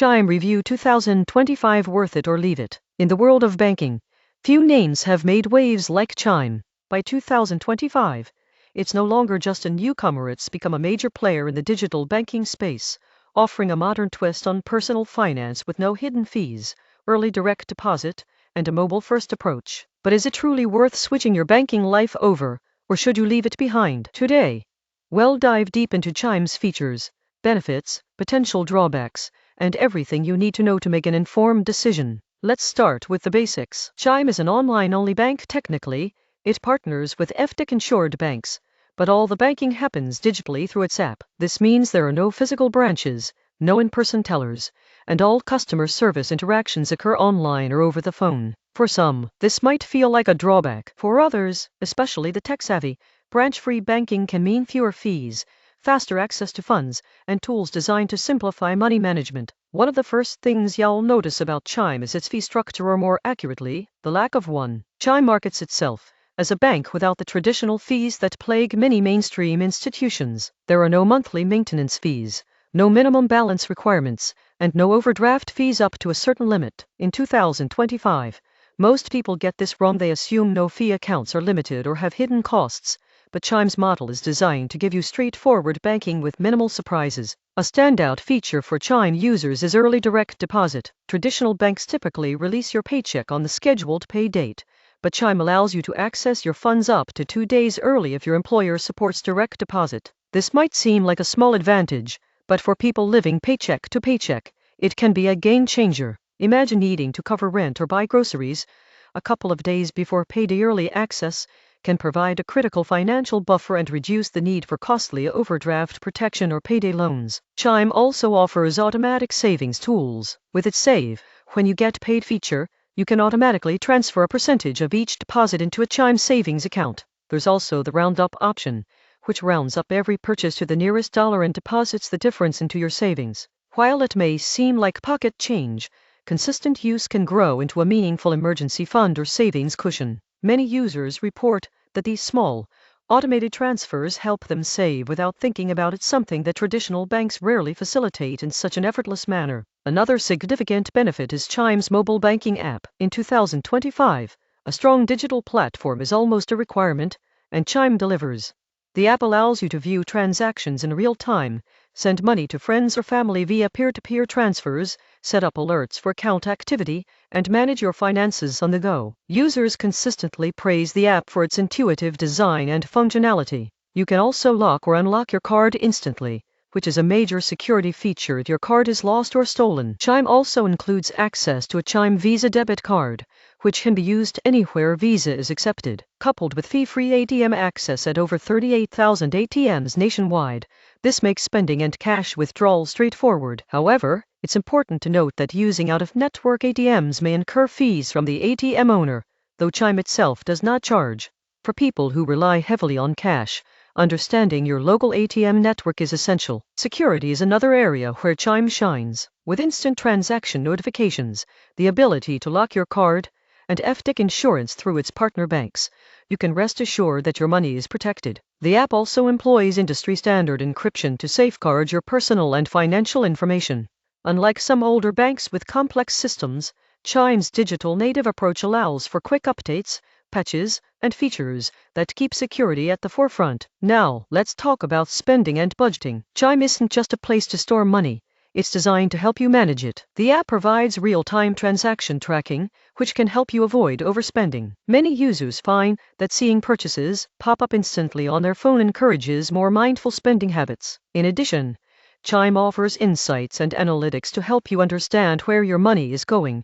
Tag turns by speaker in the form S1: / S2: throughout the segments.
S1: Chime Review 2025 Worth it or leave it? In the world of banking, few names have made waves like Chime. By 2025, it's no longer just a newcomer, it's become a major player in the digital banking space, offering a modern twist on personal finance with no hidden fees, early direct deposit, and a mobile-first approach. But is it truly worth switching your banking life over, or should you leave it behind? Today, we'll dive deep into Chime's features, benefits, potential drawbacks, and everything you need to know to make an informed decision. Let's start with the basics. Chime is an online-only bank. Technically, it partners with FDIC-insured banks, but all the banking happens digitally through its app. This means there are no physical branches, no in-person tellers, and all customer service interactions occur online or over the phone. For some, this might feel like a drawback. For others, especially the tech-savvy, branch-free banking can mean fewer fees, faster access to funds, and tools designed to simplify money management. One of the first things you'll notice about Chime is its fee structure, or more accurately, the lack of one. Chime markets itself as a bank without the traditional fees that plague many mainstream institutions. There are no monthly maintenance fees, no minimum balance requirements, and no overdraft fees up to a certain limit. In 2025, most people get this wrong. They assume no-fee accounts are limited or have hidden costs, but Chime's model is designed to give you straightforward banking with minimal surprises. A standout feature for Chime users is early direct deposit. Traditional banks typically release your paycheck on the scheduled pay date, but Chime allows you to access your funds up to 2 days early if your employer supports direct deposit. This might seem like a small advantage, but for people living paycheck to paycheck, it can be a game changer. Imagine needing to cover rent or buy groceries a couple of days before payday. Early access can provide a critical financial buffer and reduce the need for costly overdraft protection or payday loans. Chime also offers automatic savings tools. With its Save When You Get Paid feature, you can automatically transfer a percentage of each deposit into a Chime savings account. There's also the Round Up option, which rounds up every purchase to the nearest dollar and deposits the difference into your savings. While it may seem like pocket change, consistent use can grow into a meaningful emergency fund or savings cushion. Many users report that these small, automated transfers help them save without thinking about it, something that traditional banks rarely facilitate in such an effortless manner. Another significant benefit is Chime's mobile banking app. In 2025, a strong digital platform is almost a requirement, and Chime delivers. The app allows you to view transactions in real time, send money to friends or family via peer-to-peer transfers, set up alerts for account activity, and manage your finances on the go. Users consistently praise the app for its intuitive design and functionality. You can also lock or unlock your card instantly, which is a major security feature if your card is lost or stolen. Chime also includes access to a Chime Visa debit card, which can be used anywhere Visa is accepted. Coupled with fee-free ATM access at over 38,000 ATMs nationwide, this makes spending and cash withdrawal straightforward. However, it's important to note that using out-of-network ATMs may incur fees from the ATM owner, though Chime itself does not charge. For people who rely heavily on cash, understanding your local ATM network is essential. Security is another area where Chime shines. With instant transaction notifications, the ability to lock your card, and FDIC insurance through its partner banks, you can rest assured that your money is protected. The app also employs industry-standard encryption to safeguard your personal and financial information. Unlike some older banks with complex systems, Chime's digital native approach allows for quick updates, patches, and features that keep security at the forefront. Now, let's talk about spending and budgeting. Chime isn't just a place to store money. It's designed to help you manage it. The app provides real-time transaction tracking, which can help you avoid overspending. Many users find that seeing purchases pop up instantly on their phone encourages more mindful spending habits. In addition, Chime offers insights and analytics to help you understand where your money is going,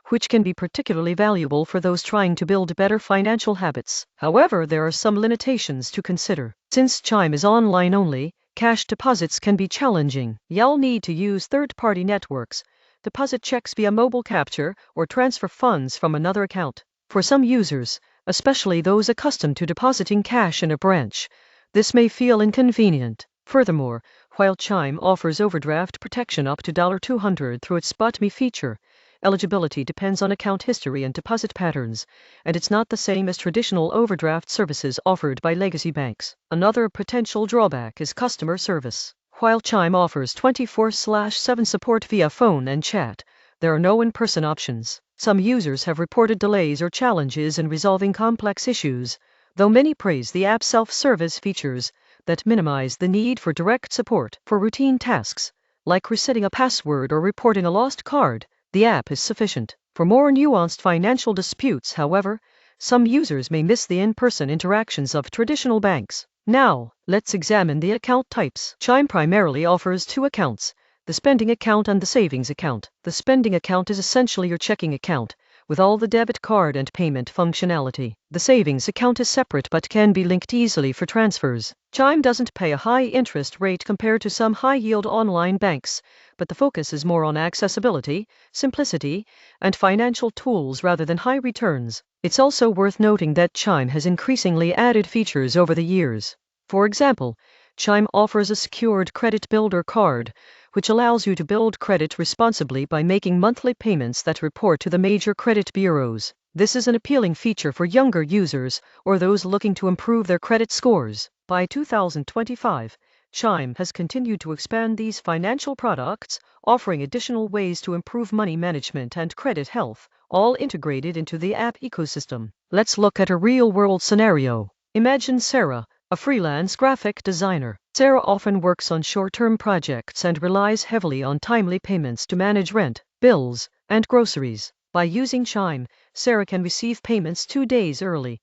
S1: which can be particularly valuable for those trying to build better financial habits. However, there are some limitations to consider. Since Chime is online only, cash deposits can be challenging. You'll need to use third-party networks, deposit checks via mobile capture, or transfer funds from another account. For some users, especially those accustomed to depositing cash in a branch, this may feel inconvenient. Furthermore, while Chime offers overdraft protection up to $200 through its SpotMe feature, eligibility depends on account history and deposit patterns, and it's not the same as traditional overdraft services offered by legacy banks. Another potential drawback is customer service. While Chime offers 24/7 support via phone and chat, there are no in-person options. Some users have reported delays or challenges in resolving complex issues, though many praise the app's self-service features that minimize the need for direct support. For routine tasks, like resetting a password or reporting a lost card, the app is sufficient. For more nuanced financial disputes, however, some users may miss the in-person interactions of traditional banks. Now, let's examine the account types. Chime primarily offers two accounts: the spending account and the savings account. The spending account is essentially your checking account, with all the debit card and payment functionality. The savings account is separate but can be linked easily for transfers. Chime doesn't pay a high interest rate compared to some high-yield online banks, but the focus is more on accessibility, simplicity, and financial tools rather than high returns. It's also worth noting that Chime has increasingly added features over the years. For example, Chime offers a secured credit builder card, which allows you to build credit responsibly by making monthly payments that report to the major credit bureaus. This is an appealing feature for younger users or those looking to improve their credit scores. By 2025, Chime has continued to expand these financial products, offering additional ways to improve money management and credit health, all integrated into the app ecosystem. Let's look at a real-world scenario. Imagine Sarah, a freelance graphic designer. Sarah often works on short-term projects and relies heavily on timely payments to manage rent, bills, and groceries. By using Chime, Sarah can receive payments 2 days early,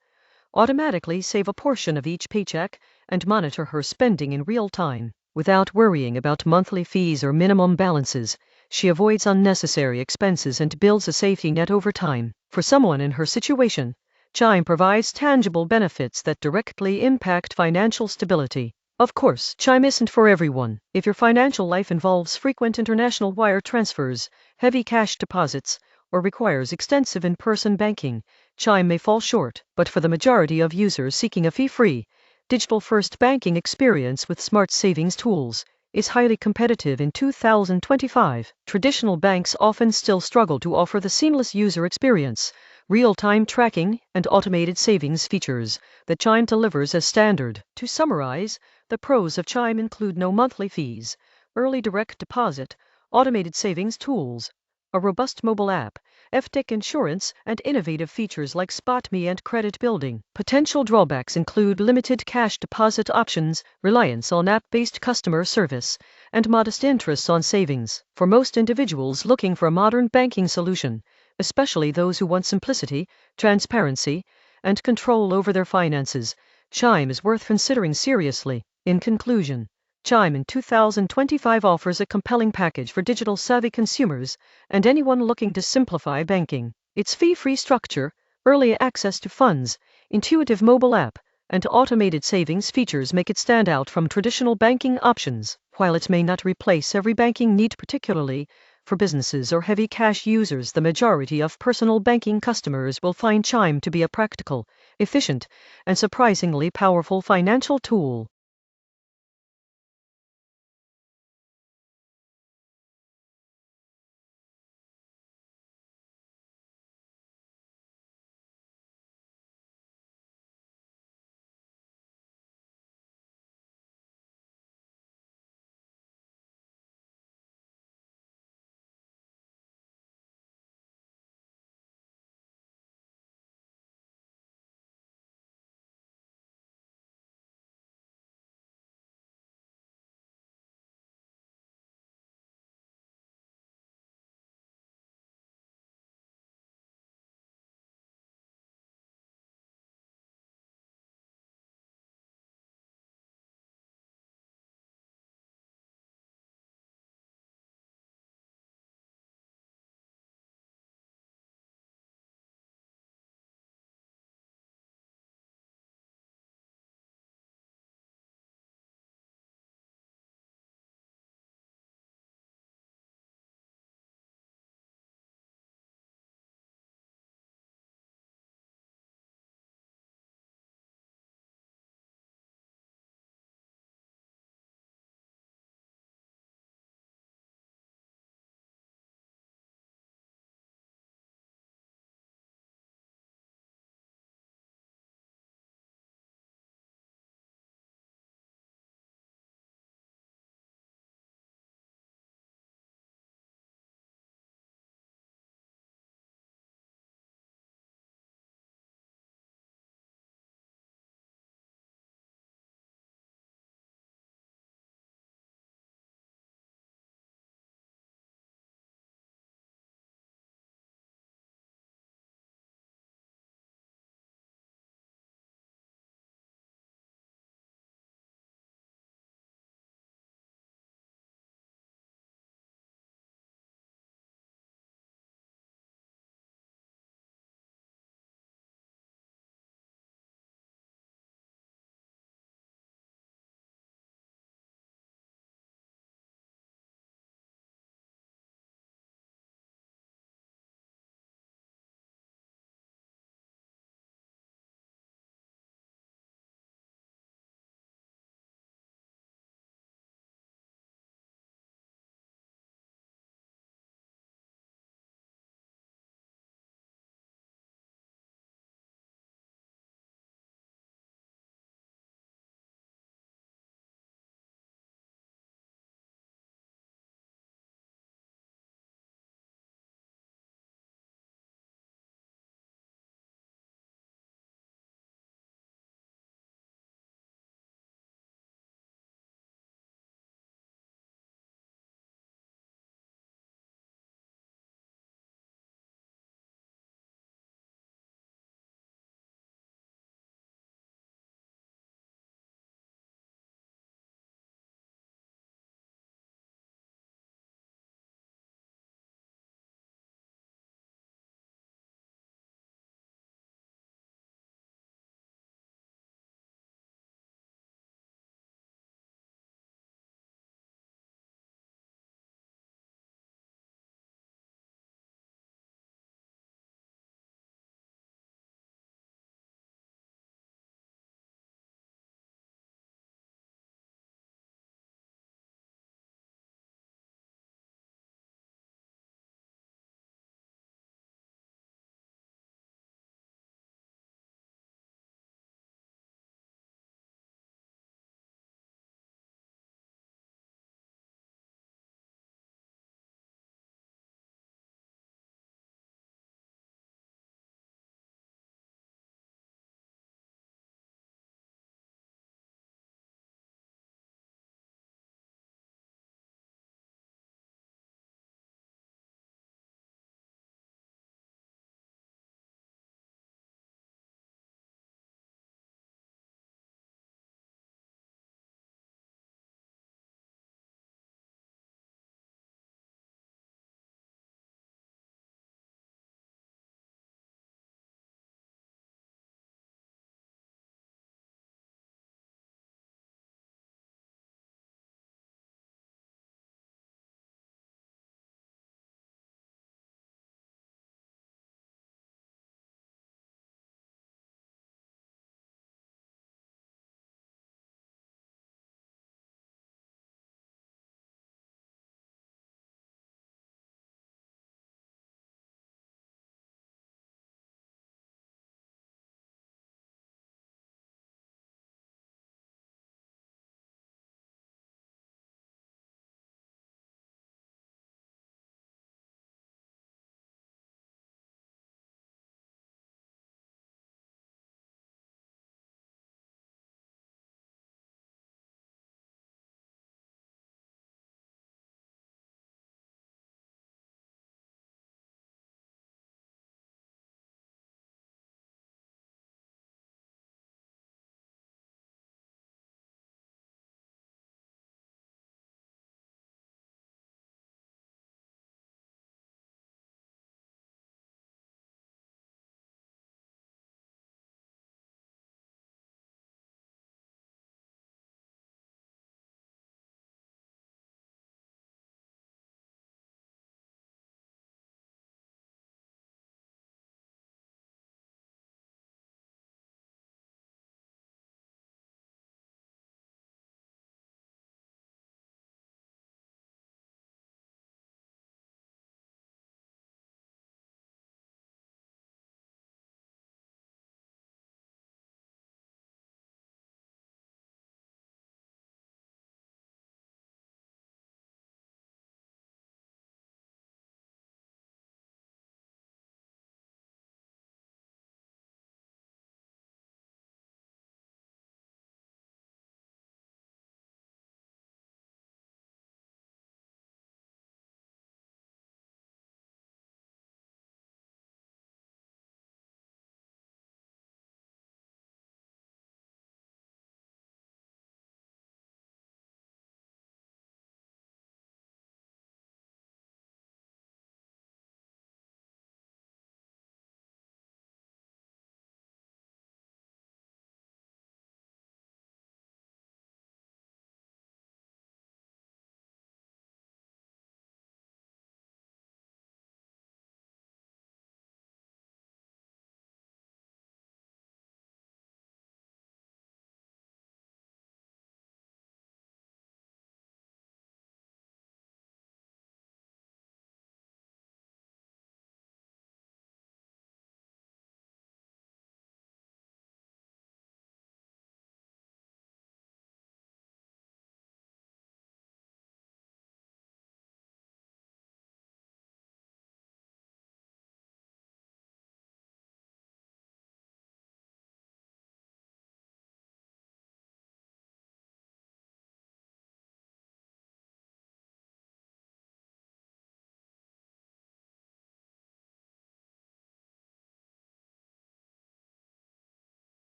S1: automatically save a portion of each paycheck, and monitor her spending in real time. Without worrying about monthly fees or minimum balances, she avoids unnecessary expenses and builds a safety net over time. For someone in her situation, Chime provides tangible benefits that directly impact financial stability. Of course, Chime isn't for everyone. If your financial life involves frequent international wire transfers, heavy cash deposits, or requires extensive in-person banking, Chime may fall short. But for the majority of users seeking a fee-free, digital-first banking experience with smart savings tools, is highly competitive in 2025. Traditional banks often still struggle to offer the seamless user experience, real-time tracking, and automated savings features that Chime delivers as standard. To summarize, the pros of Chime include no monthly fees, early direct deposit, automated savings tools, a robust mobile app, FTech insurance, and innovative features like SpotMe and credit building. Potential drawbacks include limited cash deposit options, reliance on app-based customer service, and modest interests on savings. For most individuals looking for a modern banking solution, especially those who want simplicity, transparency, and control over their finances, Chime is worth considering seriously. In conclusion, Chime in 2025 offers a compelling package for digital-savvy consumers and anyone looking to simplify banking. Its fee-free structure, early access to funds, intuitive mobile app, and automated savings features make it stand out from traditional banking options. While it may not replace every banking need, particularly for businesses or heavy cash users, the majority of personal banking customers will find Chime to be a practical, efficient, and surprisingly powerful financial tool.